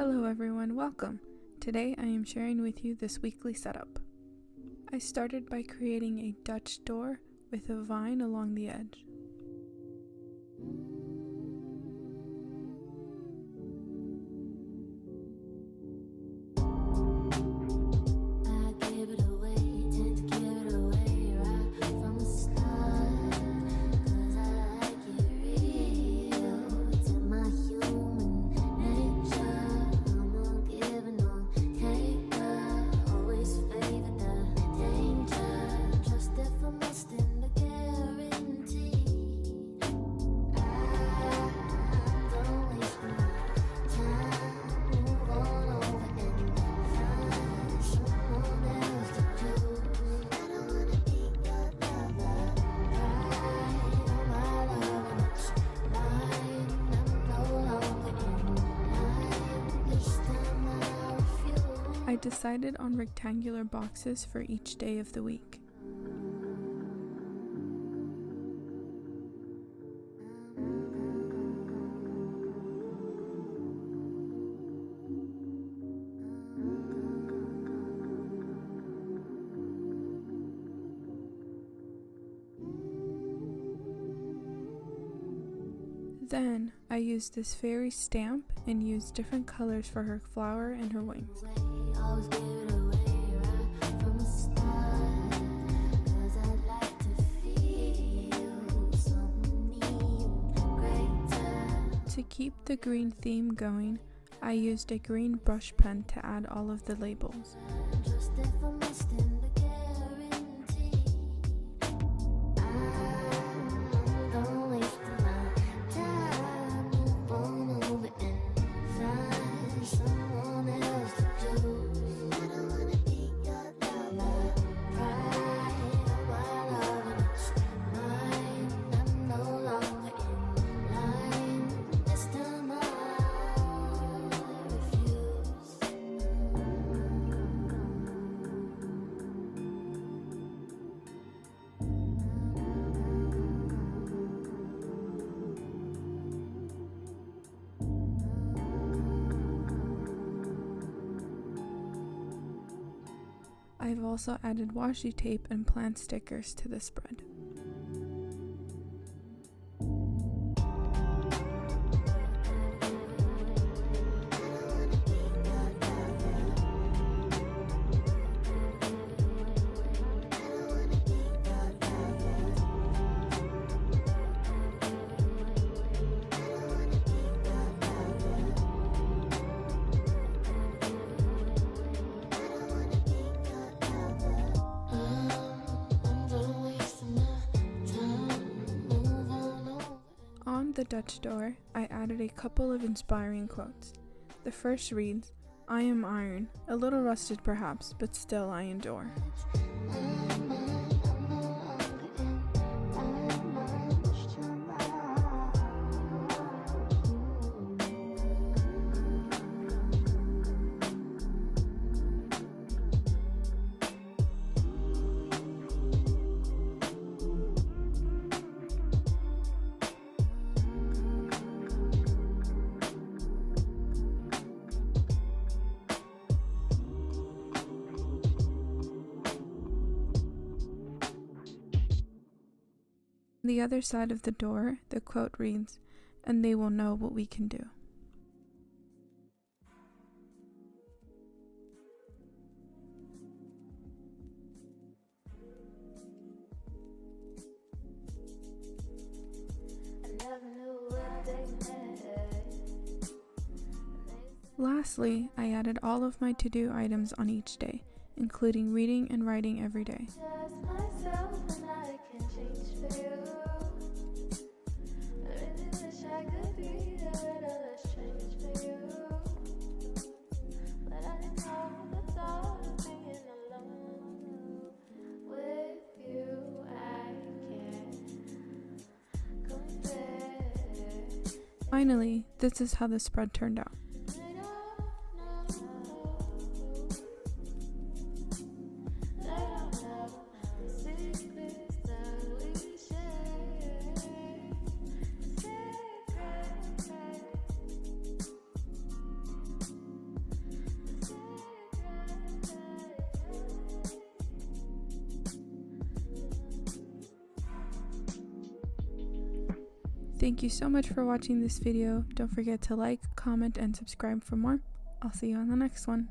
Hello everyone, welcome! Today I am sharing with you this weekly setup. I started by creating a Dutch door with a vine along the edge. I decided on rectangular boxes for each day of the week. Then, I used this fairy stamp and used different colors for her flower and her wings. To keep the green theme going, I used a green brush pen to add all of the labels. I've also added washi tape and plant stickers to the spread. On the Dutch door, I added a couple of inspiring quotes. The first reads, "I am iron, a little rusted perhaps, but still I endure." The other side of the door, the quote reads, "And they will know what we can do." Lastly, I added all of my to-do items on each day, including reading and writing every day. Finally, this is how the spread turned out. Thank you so much for watching this video. Don't forget to like, comment, and subscribe for more. I'll see you on the next one.